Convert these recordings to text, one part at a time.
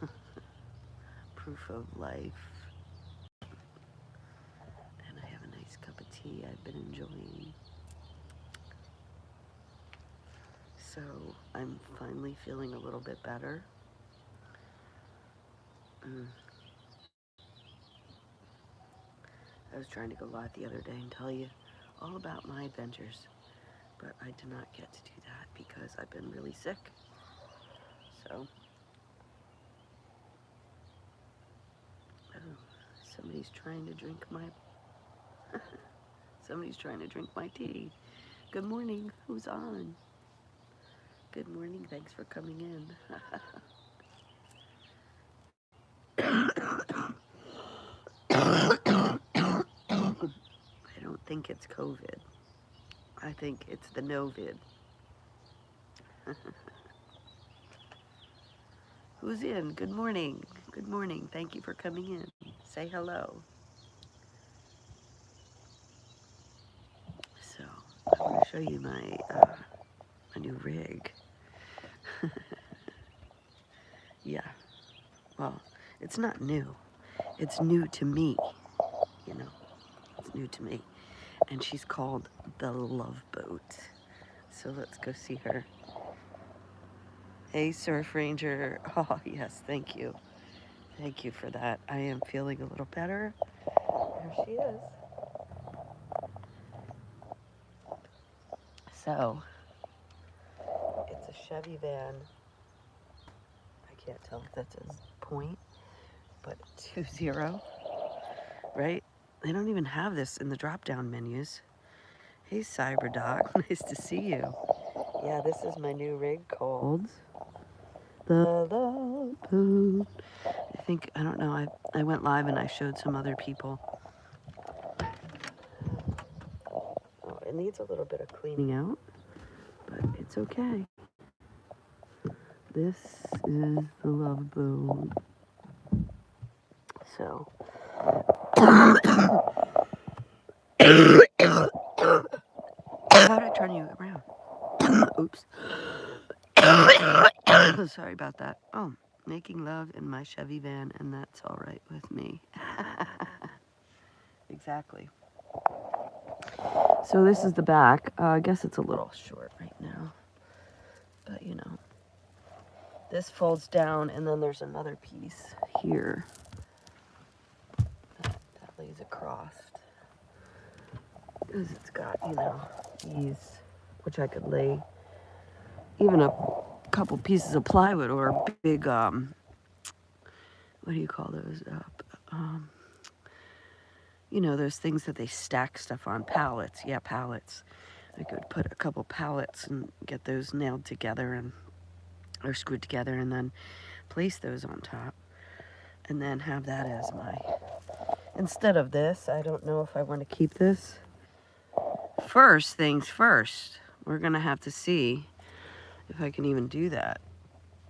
live. Proof of life. And I have a nice cup of tea I've been enjoying. So I'm finally feeling a little bit better. I was trying to go live the other day and tell you all about my adventures, but I did not get to do that because I've been really sick. So, somebody's trying to drink my tea. Good morning. Who's on? Good morning. Thanks for coming in. I don't think it's COVID. I think it's the no-vid. Who's in? Good morning. Good morning. Thank you for coming in. Say hello. So, I want to show you my new rig. Yeah. Well, it's not new. It's new to me. You know, it's new to me. And she's called the Love Boat. So let's go see her. Hey, Surf Ranger. Oh, yes, thank you. Thank you for that. I am feeling a little better. There she is. So, it's a Chevy van. I can't tell if that's a point, but 20, right? They don't even have this in the drop-down menus. Hey, Cyberdoc. Nice to see you. Yeah, this is my new rig called the Love Boat. I don't know, I went live and I showed some other people. Oh, it needs a little bit of cleaning out, but it's okay. This is the Love Boat. So, how did I turn you around? Oops. Sorry about that. Oh, making love in my Chevy van, and that's all right with me. Exactly. So this is the back. I guess it's a little short right now, but you know. This folds down, and then there's another piece here that lays across. Because it's got, you know, these, which I could lay even a couple pieces of plywood or a big, what do you call those? You know, those things that they stack stuff on, pallets. Yeah, pallets. I could put a couple pallets and get those nailed together or screwed together and then place those on top. And then have that as my, instead of this, I don't know if I want to keep this. First things first, we're going to have to see if I can even do that.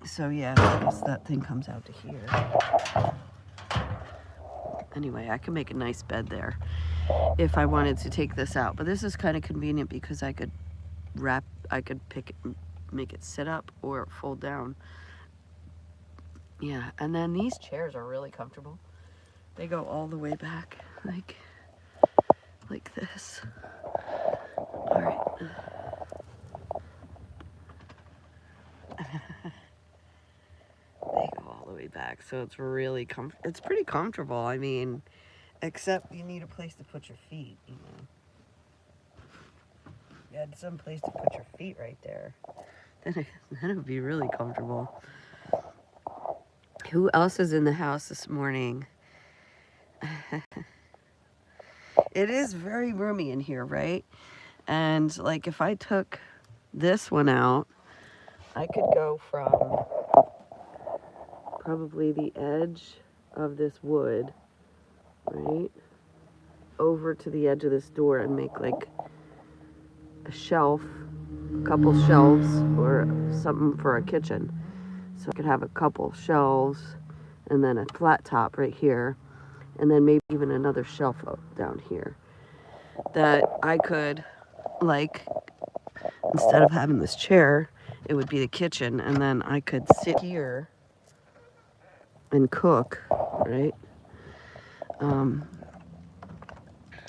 So yeah, I guess that thing comes out to here. Anyway, I can make a nice bed there if I wanted to take this out. But this is kind of convenient because I could pick it, make it sit up or fold down. Yeah, and then these chairs are really comfortable. They go all the way back, like this. All right. They go all the way back, so it's really it's pretty comfortable. I mean, except you need a place to put your feet, you know. You had some place to put your feet right there. Then it would be really comfortable. Who else is in the house this morning? It is very roomy in here, right? And like if I took this one out, I could go from probably the edge of this wood, right, over to the edge of this door and make like a shelf, a couple shelves, or something for a kitchen. So I could have a couple shelves and then a flat top right here, and then maybe even another shelf down here that I could, like, instead of having this chair, it would be the kitchen, and then I could sit here and cook, right?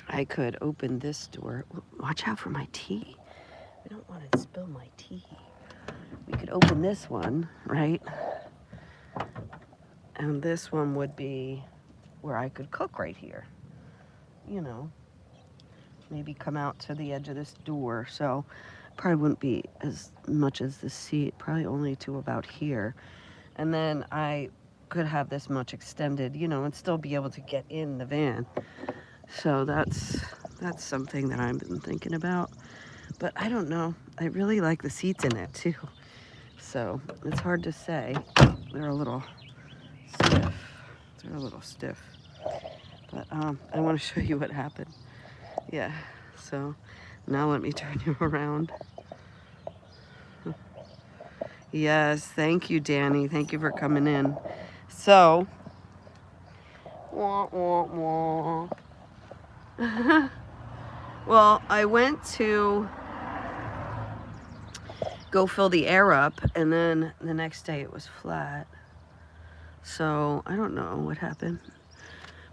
I could open this door. Watch out for my tea. I don't want to spill my tea. We could open this one, right? And this one would be where I could cook right here. You know, maybe come out to the edge of this door. So probably wouldn't be as much as the seat, probably only to about here. And then I could have this much extended, you know, and still be able to get in the van. So that's something that I've been thinking about. But I don't know. I really like the seats in it too. So it's hard to say. They're a little stiff. They're a little stiff. But I want to show you what happened. Yeah. So now let me turn you around. Yes, thank you, Danny. Thank you for coming in. So, wah, wah, wah. Well, I went to go fill the air up, and then the next day it was flat. So I don't know what happened.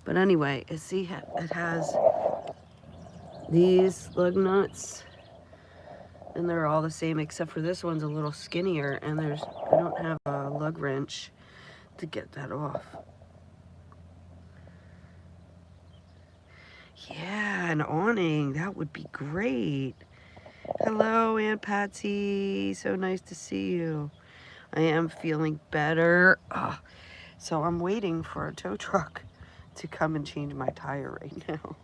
But anyway, see, it has these lug nuts, and they're all the same except for this one's a little skinnier, and I don't have a lug wrench to get that off. Yeah, an awning, that would be great. Hello, Aunt Patsy, so nice to see you. I am feeling better. So I'm waiting for a tow truck to come and change my tire right now.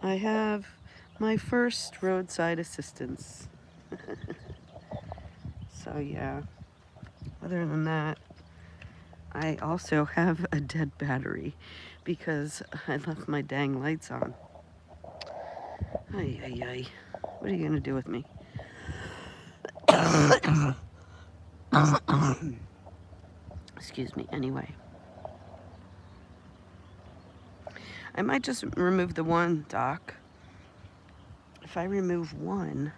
I have my first roadside assistance. So yeah, other than that, I also have a dead battery because I left my dang lights on. Ay, ay, ay. What are you gonna do with me? Excuse me, anyway. I might just remove the one, Doc. If I remove one,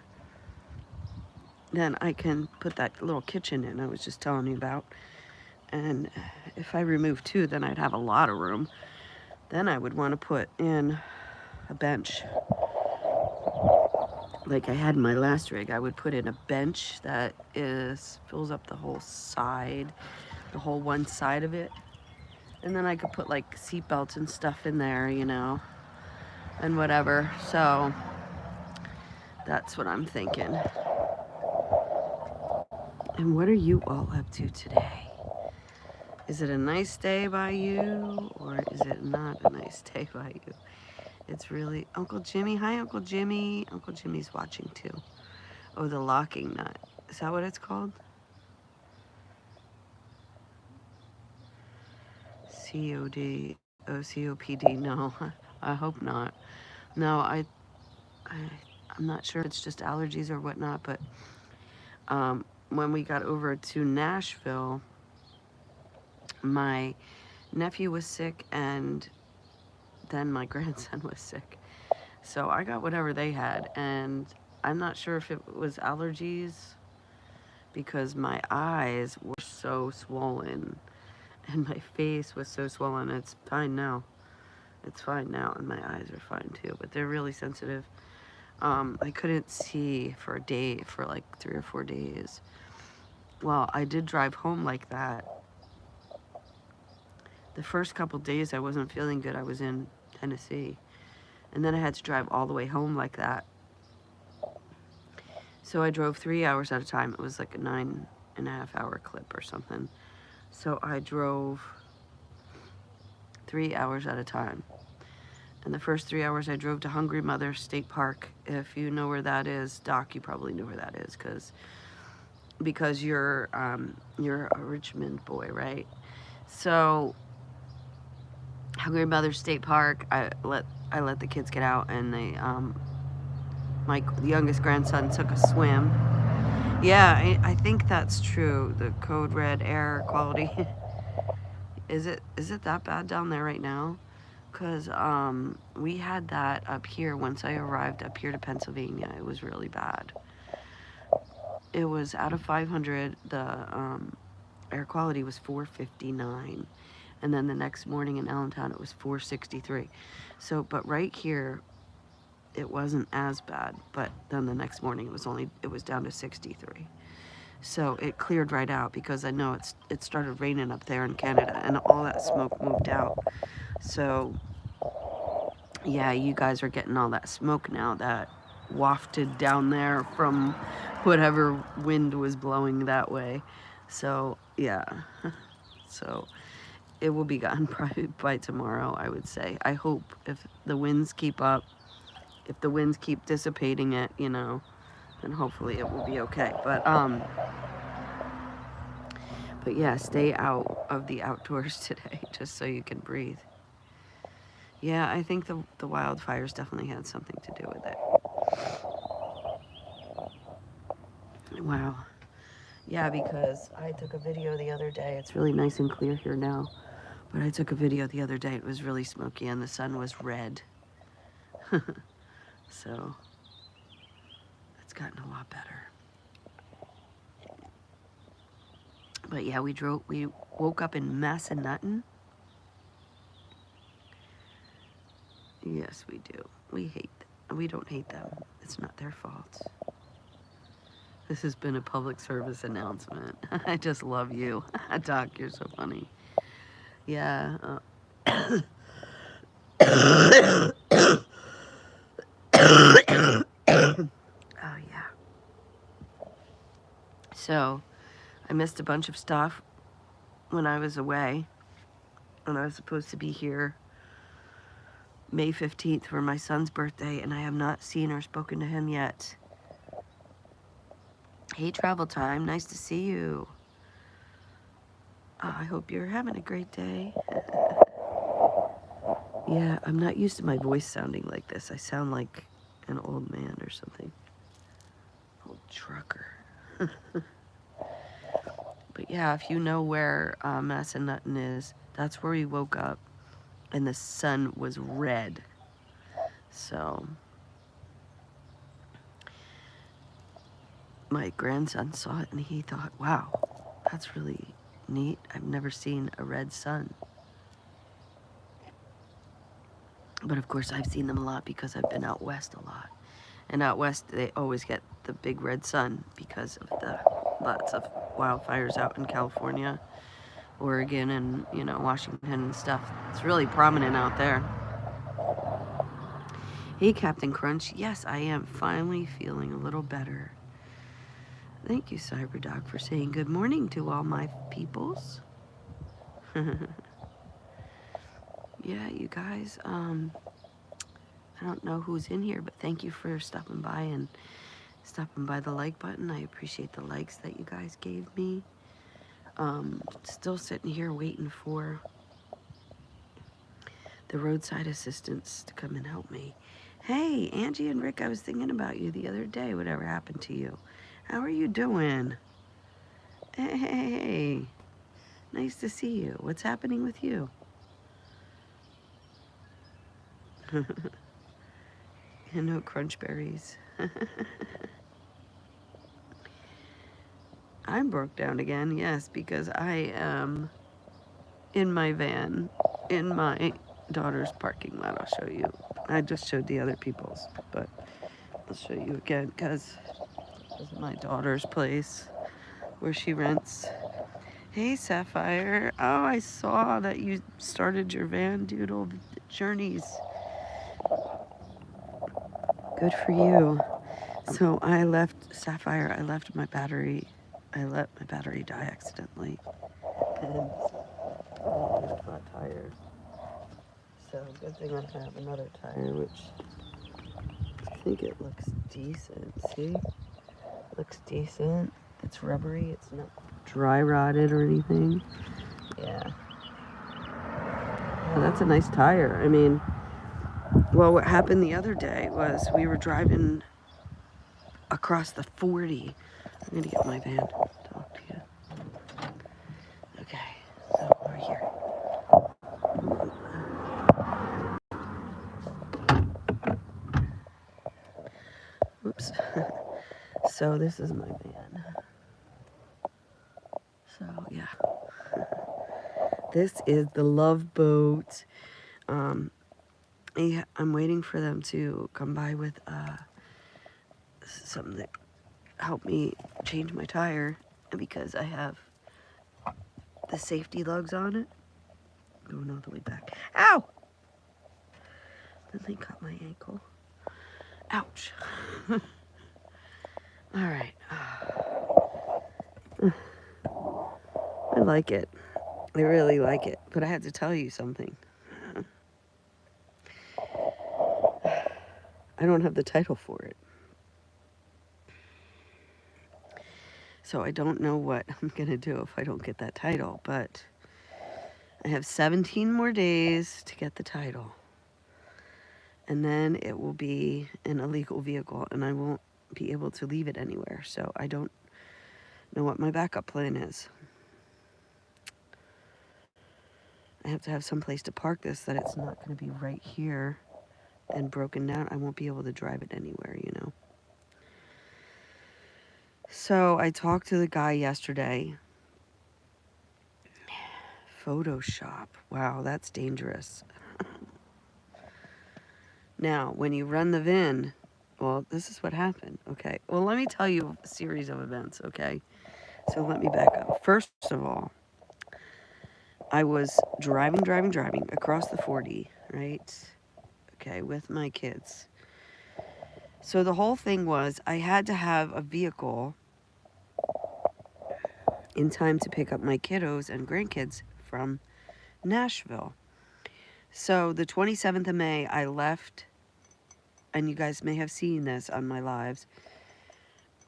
then I can put that little kitchen in I was just telling you about. And if I remove two, then I'd have a lot of room. Then I would want to put in a bench. Like I had in my last rig, I would put in a bench that fills up the whole side, the whole one side of it. And then I could put like seat belts and stuff in there, you know, and whatever. So that's what I'm thinking. And what are you all up to today? Is it a nice day by you, or is it not a nice day by you? It's really Uncle Jimmy. Hi, Uncle Jimmy. Uncle Jimmy's watching too. Oh, the locking nut. Is that what it's called? COD. Oh, COPD. No, I hope not. No, I'm not sure if it's just allergies or whatnot, but when we got over to Nashville, my nephew was sick and then my grandson was sick. So I got whatever they had, and I'm not sure if it was allergies because my eyes were so swollen and my face was so swollen. It's fine now. It's fine now, and my eyes are fine too, but they're really sensitive. I couldn't see for like 3 or 4 days. Well, I did drive home like that. The first couple days I wasn't feeling good. I was in Tennessee. And then I had to drive all the way home like that. So I drove 3 hours at a time. It was like a 9.5 hour clip or something. So I drove 3 hours at a time. And the first 3 hours I drove to Hungry Mother State Park. If you know where that is, Doc, you probably know where that is because you're a Richmond boy, right? So Hungry Mother State Park, I let the kids get out, and they my youngest grandson took a swim. Yeah, I think that's true. The code red air quality. Is it that bad down there right now? Because we had that up here once I arrived up here to Pennsylvania. It was really bad. It was out of 500. The air quality was 459. And then the next morning in Allentown, it was 463. So, but right here, it wasn't as bad. But then the next morning, it was down to 63. So it cleared right out because I know it started raining up there in Canada and all that smoke moved out. So yeah, you guys are getting all that smoke now that wafted down there from whatever wind was blowing that way. So yeah, so it will be gone probably by tomorrow, I would say. I hope if the winds keep up, if the winds keep dissipating it, you know, then hopefully it will be okay. But yeah, stay out of the outdoors today just so you can breathe. Yeah, I think the wildfires definitely had something to do with it. Wow. Yeah, because I took a video the other day. It's really nice and clear here now. But I took a video the other day. It was really smoky and the sun was red. So it's gotten a lot better. But yeah, we woke up in Massanutten. Yes, we do. We don't hate them. It's not their fault. This has been a public service announcement. I just love you. Doc, you're so funny. Yeah. Oh, yeah. So, I missed a bunch of stuff when I was away. And I was supposed to be here May 15th for my son's birthday, and I have not seen or spoken to him yet. Hey, Travel Time. Nice to see you. I hope you're having a great day. Yeah, I'm not used to my voice sounding like this. I sound like an old man or something. Old trucker. But yeah, if you know where Massanutten is, that's where we woke up. And the sun was red. So my grandson saw it and he thought, wow, that's really neat. I've never seen a red sun. But of course, I've seen them a lot because I've been out west a lot. And out west, they always get the big red sun because of the lots of wildfires out in California, Oregon, and, you know, Washington and stuff. It's really prominent out there. Hey, Captain Crunch. Yes, I am finally feeling a little better. Thank you, CyberDoc, for saying good morning to all my peoples. Yeah, you guys, I don't know who's in here, but thank you for stopping by and stopping by the like button. I appreciate the likes that you guys gave me. Still sitting here waiting for the roadside assistants to come and help me. Hey, Angie and Rick, I was thinking about you the other day. Whatever happened to you? How are you doing? Hey, nice to see you. What's happening with you? You know, crunch berries. I'm broke down again, yes, because I am in my van, in my daughter's parking lot. I'll show you. I just showed the other people's, but I'll show you again because this is my daughter's place where she rents. Hey, Sapphire. Oh, I saw that you started your Van Doodle journeys. Good for you. So I left, Sapphire, I let my battery die accidentally. And flat tire. So good thing I have another tire, which I think it looks decent. See? Looks decent. It's rubbery. It's not dry rotted or anything. Yeah. Yeah, that's a nice tire. I mean, well, what happened the other day was we were driving across the 40. I'm going to get my van to talk to you. Okay, so we're here. Oops. So this is my van. So, yeah. This is the Love Boat. I'm waiting for them to come by with something that help me change my tire because I have the safety lugs on it. Going all the way back. Ow! Then they cut my ankle. Ouch. Alright. I like it. I really like it. But I had to tell you something. I don't have the title for it. So I don't know what I'm going to do if I don't get that title. But I have 17 more days to get the title. And then it will be an illegal vehicle and I won't be able to leave it anywhere. So I don't know what my backup plan is. I have to have some place to park this that it's not going to be right here and broken down. I won't be able to drive it anywhere, you know. So I talked to the guy yesterday. Photoshop. Wow, that's dangerous. Now, when you run the VIN, well, this is what happened, okay? Well, let me tell you a series of events, okay? So let me back up. First of all, I was driving across the 40, right? Okay, with my kids. So the whole thing was I had to have a vehicle in time to pick up my kiddos and grandkids from Nashville. So the 27th of May, I left, and you guys may have seen this on my lives.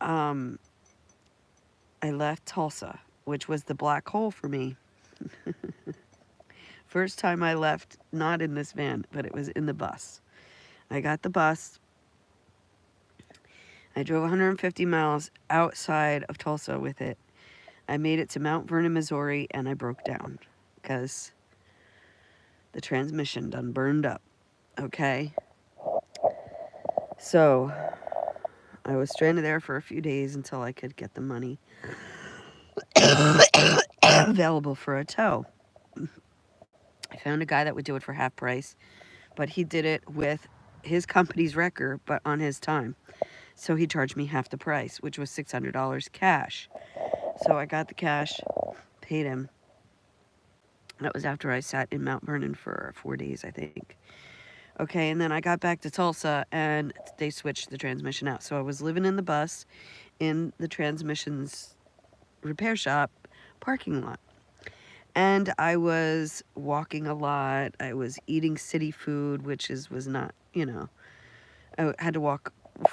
I left Tulsa, which was the black hole for me. First time I left, not in this van, but it was in the bus. I got the bus. I drove 150 miles outside of Tulsa with it. I made it to Mount Vernon, Missouri, and I broke down because the transmission done burned up, okay? So I was stranded there for a few days until I could get the money available for a tow. I found a guy that would do it for half price, but he did it with his company's wrecker, but on his time. So he charged me half the price, which was $600 cash. So I got the cash, paid him. That was after I sat in Mount Vernon for 4 days, I think. Okay, and then I got back to Tulsa, and they switched the transmission out. So I was living in the bus in the transmission's repair shop parking lot. And I was walking a lot. I was eating city food, which was not, you know, I had to walk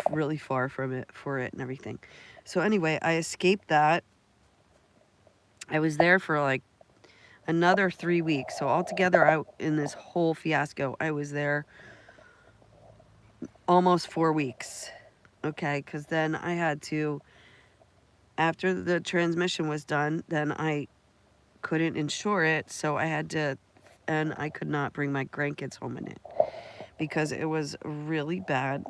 really far from it for it and everything. So anyway, I escaped that. I was there for like another 3 weeks. So altogether, in this whole fiasco, I was there almost 4 weeks. Okay, because then I had to, after the transmission was done, then I couldn't insure it, so I had to, and I could not bring my grandkids home in it because it was really bad.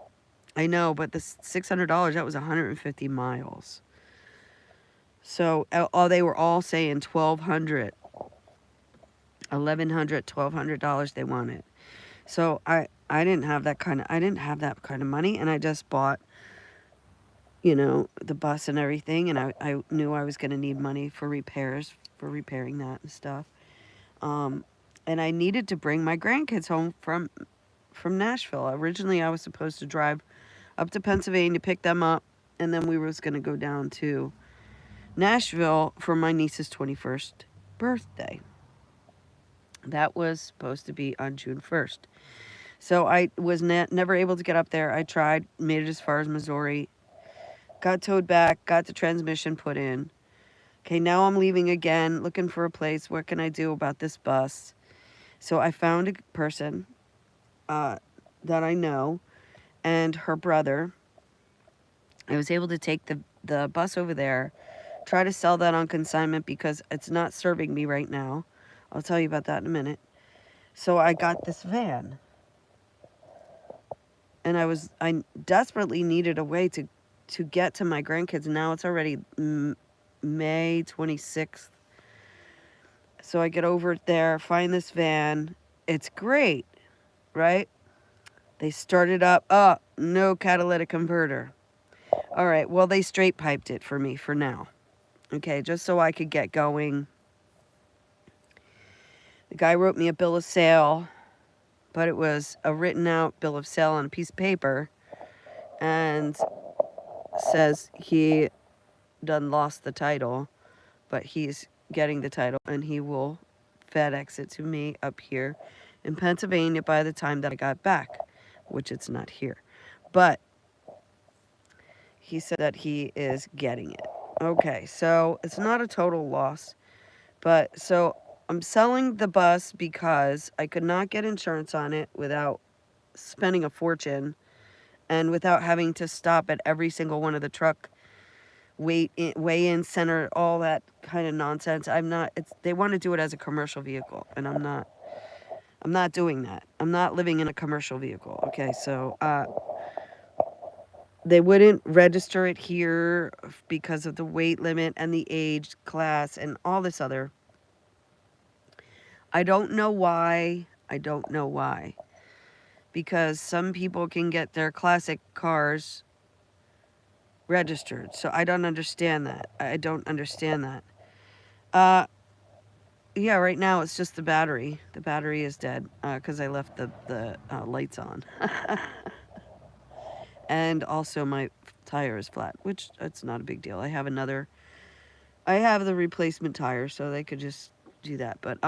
I know, but the $600, that was 150 miles. So they were all saying $1,200, $1,100, $1,200 they wanted. So I didn't have that kind of money, and I just bought, you know, the bus and everything, and I knew I was going to need money for repairs, for repairing that and stuff. And I needed to bring my grandkids home from Nashville. Originally, I was supposed to drive up to Pennsylvania, pick them up, and then we was going to go down to Nashville for my niece's 21st birthday. That was supposed to be on June 1st. So I was never able to get up there. I tried, made it as far as Missouri, got towed back, got the transmission put in. Okay, now I'm leaving again, looking for a place. What can I do about this bus? So I found a person that I know and her brother. I was able to take the bus over there, try to sell that on consignment because it's not serving me right now. I'll tell you about that in a minute. So I got this van. And I desperately needed a way to get to my grandkids. Now it's already May 26th, So I get over there, find this van. It's great, right? They started up. Oh, no catalytic converter. All right, well, they straight piped it for me for now. Okay, just so I could get going. The guy wrote me a bill of sale, but it was a written out bill of sale on a piece of paper, and says he done lost the title, but he's getting the title and he will FedEx it to me up here in Pennsylvania by the time that I got back, which it's not here. But he said that he is getting it. Okay, so it's not a total loss, but so I'm selling the bus because I could not get insurance on it without spending a fortune and without having to stop at every single one of the truck weigh-in center, all that kind of nonsense. They want to do it as a commercial vehicle, and I'm not doing that. I'm not living in a commercial vehicle. Okay, so they wouldn't register it here because of the weight limit and the age class and all this other. I don't know why. I don't know why. Because some people can get their classic cars registered. So I don't understand that. I don't understand that. Yeah, right now it's just the battery. The battery is dead because I left the lights on. And also my tire is flat, which it's not a big deal. I have the replacement tire, so they could just do that. But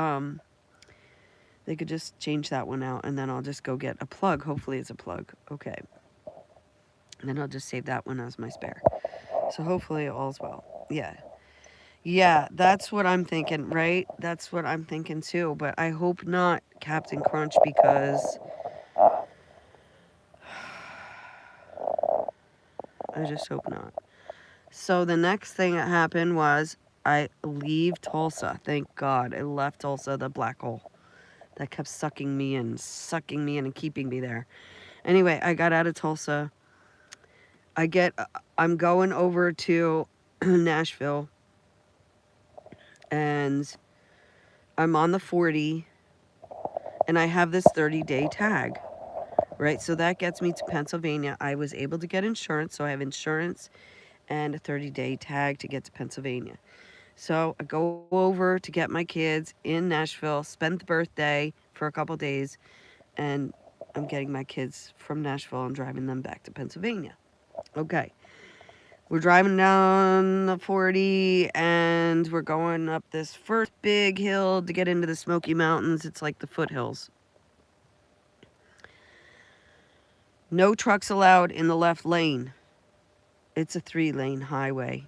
they could just change that one out, and then I'll just go get a plug. Hopefully it's a plug. Okay. And then I'll just save that one as my spare. So hopefully all's well. Yeah. Yeah, that's what I'm thinking, right? That's what I'm thinking too. But I hope not, Captain Crunch, because I just hope not. So the next thing that happened was I leave Tulsa. Thank God. I left Tulsa, the black hole that kept sucking me in and keeping me there. Anyway, I got out of Tulsa. I'm going over to Nashville, and I'm on the 40, and I have this 30-day tag, right? So that gets me to Pennsylvania. I was able to get insurance, so I have insurance and a 30-day tag to get to Pennsylvania. So I go over to get my kids in Nashville, spend the birthday for a couple days, and I'm getting my kids from Nashville and driving them back to Pennsylvania. Okay. We're driving down the 40, and we're going up this first big hill to get into the Smoky Mountains. It's like the foothills. No trucks allowed in the left lane. It's a 3-lane highway.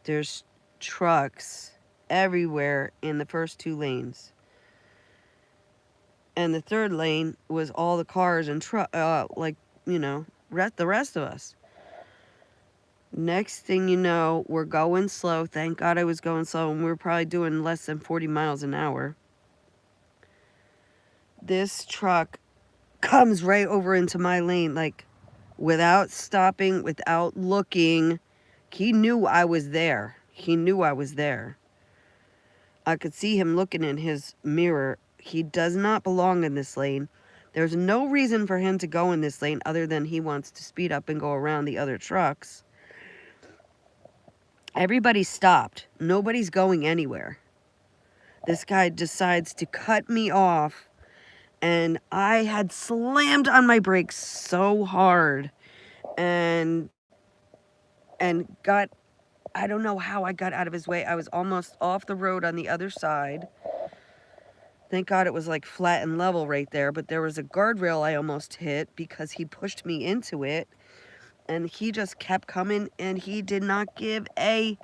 There's trucks everywhere in the first 2 lanes. And the 3rd lane was all the cars and the rest of us. Next thing you know, we're going slow. Thank God I was going slow, and we were probably doing less than 40 miles an hour. This truck comes right over into my lane, like, without stopping, without looking. He knew I was there. He knew I was there. I could see him looking in his mirror. He does not belong in this lane. There's no reason for him to go in this lane other than he wants to speed up and go around the other trucks. Everybody stopped. Nobody's going anywhere. This guy decides to cut me off, and I had slammed on my brakes so hard and I don't know how I got out of his way. I was almost off the road on the other side. Thank God it was like flat and level right there, but there was a guardrail I almost hit because he pushed me into it, and he just kept coming, and he did not give a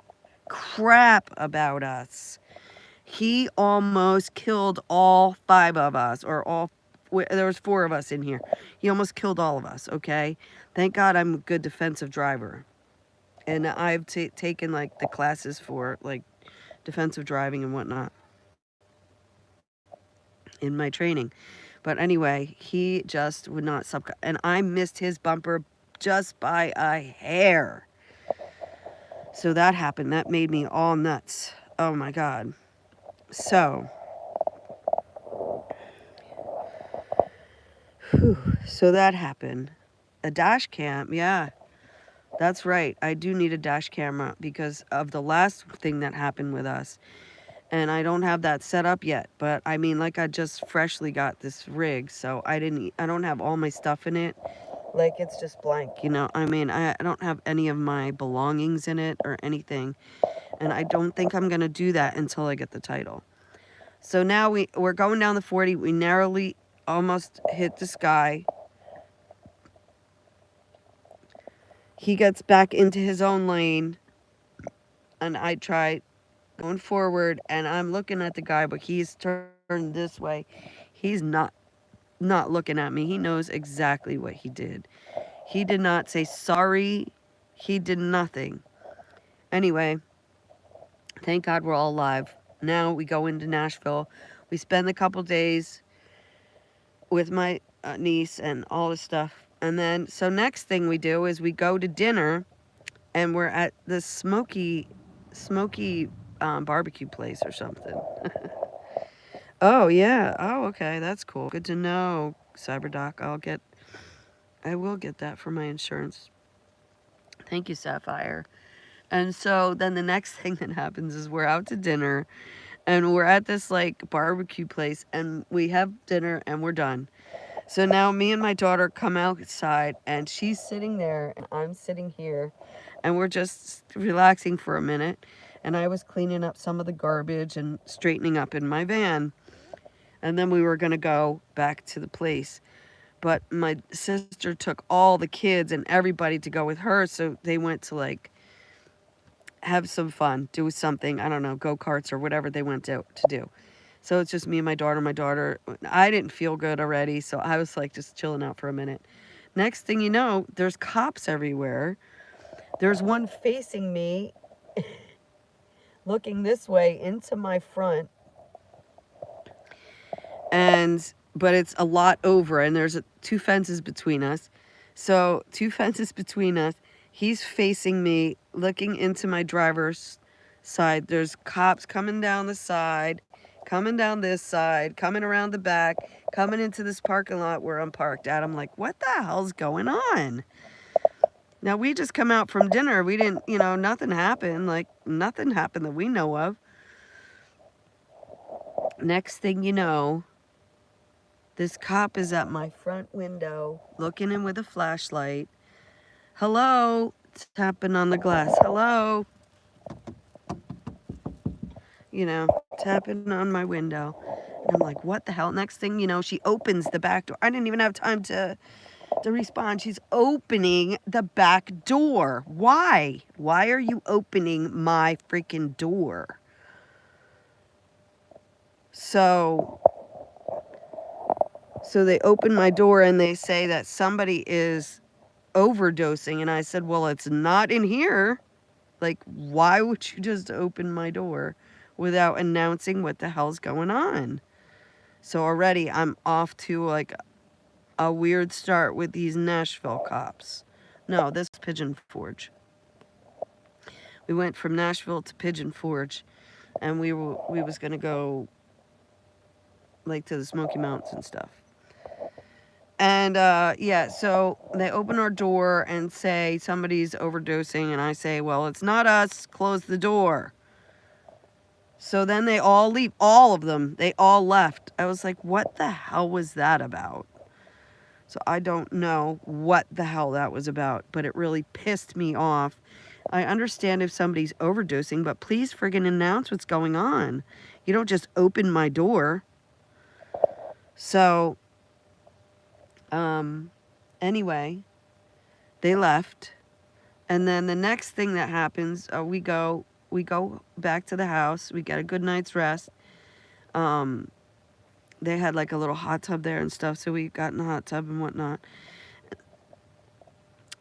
crap about us. He almost killed all 5 of us, there was 4 of us in here. He almost killed all of us, okay? Thank God I'm a good defensive driver. And I've taken, like, the classes for, like, defensive driving and whatnot in my training. But anyway, he just would not stop. And I missed his bumper just by a hair. So that happened. That made me all nuts. Oh my God. So, so that happened. A dash cam, yeah. That's right. I do need a dash camera because of the last thing that happened with us. And I don't have that set up yet, but I mean, like, I just freshly got this rig, so I don't have all my stuff in it. Like, it's just blank, you know. I mean, I don't have any of my belongings in it or anything, and I don't think I'm gonna do that until I get the title. So now we're going down the 40. We narrowly almost hit this guy. He gets back into his own lane, and I try going forward, and I'm looking at the guy, but he's turned this way. He's not looking at me. He knows exactly what he did. He did not say sorry. He did nothing. Anyway, thank God we're all alive. Now we go into Nashville. We spend a couple days with my niece and all this stuff. And then, so next thing we do is we go to dinner, and we're at this smoky barbecue place or something. Oh, yeah. Oh, okay. That's cool. Good to know, CyberDoc. I will get that for my insurance. Thank you, Sapphire. And so then the next thing that happens is we're out to dinner, and we're at this like barbecue place, and we have dinner and we're done. So now me and my daughter come outside, and she's sitting there and I'm sitting here, and we're just relaxing for a minute. And I was cleaning up some of the garbage and straightening up in my van. And then we were going to go back to the place. But my sister took all the kids and everybody to go with her, so they went to like have some fun, do something, I don't know, go-karts or whatever they went to do. So it's just me and my daughter. My daughter, I didn't feel good already, so I was like just chilling out for a minute. Next thing you know, there's cops everywhere. There's one facing me, looking this way into my front. But it's a lot over, and there's two fences between us. So 2 fences between us. He's facing me, looking into my driver's side. There's cops coming down the side, coming down this side, coming around the back, coming into this parking lot where I'm parked at. I'm like, what the hell's going on? Now, we just come out from dinner. We didn't, nothing happened. Like, nothing happened that we know of. Next thing you know, this cop is at my front window, looking in with a flashlight. Hello? Tapping on the glass. Hello? Tapping on my window. And I'm like, what the hell? Next thing you know, she opens the back door. I didn't even have time to respond. She's opening the back door. Why? Why are you opening my freaking door? So they open my door and they say that somebody is overdosing. And I said, well, it's not in here. Like, why would you just open my door without announcing what the hell's going on? So already I'm off to like a weird start with these Nashville cops. No, this is Pigeon Forge. We went from Nashville to Pigeon Forge, and we was gonna go like to the Smoky Mountains and stuff. And yeah, so they open our door and say somebody's overdosing, and I say, well, it's not us, close the door. So then they all leave, all of them, they all left. I was like, what the hell was that about? So I don't know what the hell that was about, but it really pissed me off. I understand if somebody's overdosing, but please friggin' announce what's going on. You don't just open my door. So, anyway, they left. And then the next thing that happens, we go back to the house. We get a good night's rest. They had like a little hot tub there and stuff, so we got in the hot tub and whatnot.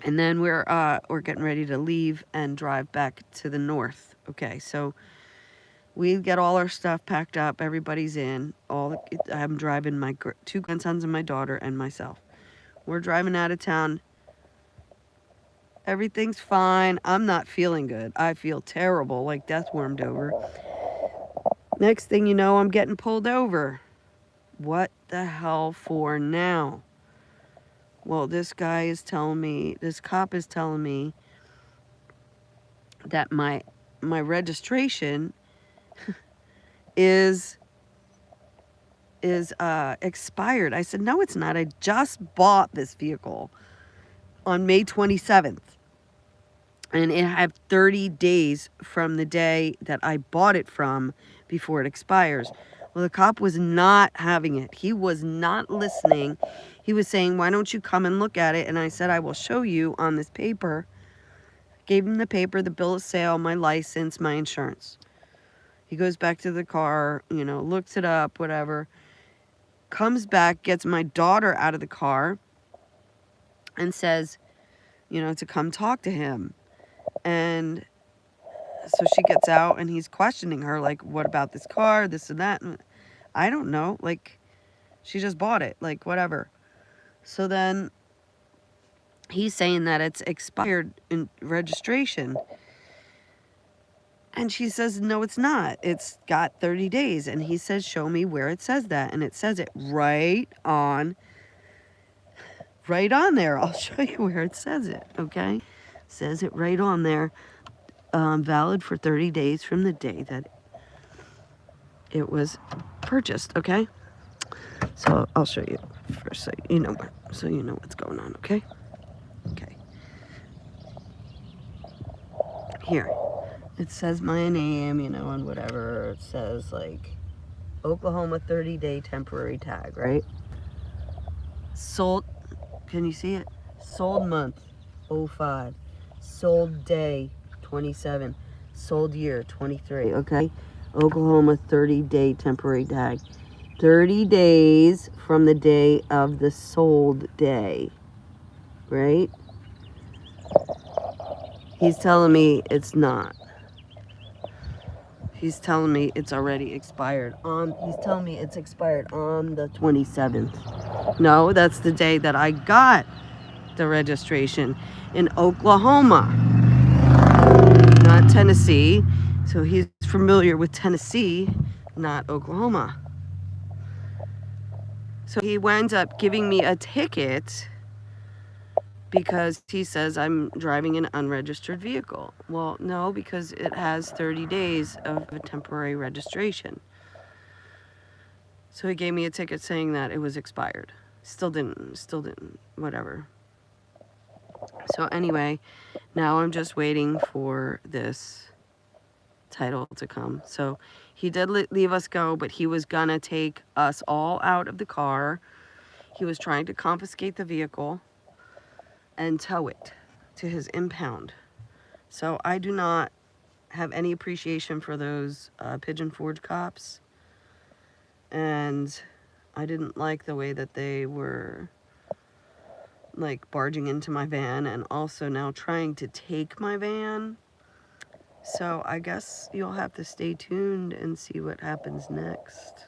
And then we're getting ready to leave and drive back to the north. Okay, so we get all our stuff packed up. Everybody's in. I'm driving my 2 grandsons and my daughter and myself. We're driving out of town. Everything's fine. I'm not feeling good. I feel terrible, like death warmed over. Next thing you know, I'm getting pulled over. What the hell for now? Well, this cop is telling me that my registration is expired. I said, no, it's not. I just bought this vehicle on May 27th. And it had 30 days from the day that I bought it from before it expires. Well, the cop was not having it. He was not listening. He was saying, why don't you come and look at it? And I said, I will show you on this paper. Gave him the paper, the bill of sale, my license, my insurance. He goes back to the car, looks it up, whatever. Comes back, gets my daughter out of the car and says, to come talk to him. And so she gets out and he's questioning her, like, what about this car, this and that? And I don't know, like, she just bought it, like, whatever. So then he's saying that it's expired in registration. And she says, no, it's not. It's got 30 days. And he says, show me where it says that. And it says it right on there. I'll show you where it says it, okay? It says it right on there. Valid for 30 days from the day that it was purchased, okay? So I'll show you first so you know what's going on, okay? Okay. Here. It says my name, and whatever. It says, like, Oklahoma 30-day temporary tag, right? Sold, can you see it? Sold month, 05. Sold day, 27. Sold year, 23, okay? Oklahoma 30-day temporary tag. 30 days from the day of the sold day, right? He's telling me it's not. He's telling me it's already expired. He's telling me it's expired on the 27th. No, that's the day that I got the registration in Oklahoma, not Tennessee. So he's familiar with Tennessee, not Oklahoma. So he winds up giving me a ticket because he says I'm driving an unregistered vehicle. Well, no, because it has 30 days of a temporary registration. So he gave me a ticket saying that it was expired. Still didn't, whatever. So anyway, now I'm just waiting for this title to come. So he did leave us go, but he was gonna take us all out of the car. He was trying to confiscate the vehicle and tow it to his impound. So I do not have any appreciation for those Pigeon Forge cops. And I didn't like the way that they were, like, barging into my van and also now trying to take my van. So I guess you'll have to stay tuned and see what happens next.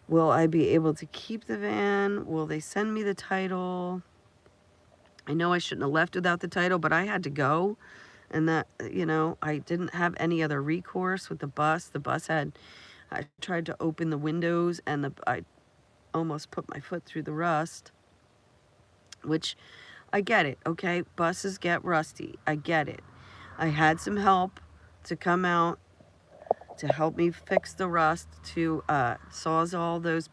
Will I be able to keep the van? Will they send me the title? I know I shouldn't have left without the title, but I had to go. And that, I didn't have any other recourse with the bus. The bus I tried to open the windows and I almost put my foot through the rust. Which, I get it, okay? Buses get rusty. I get it. I had some help to come out to help me fix the rust, to sawzall those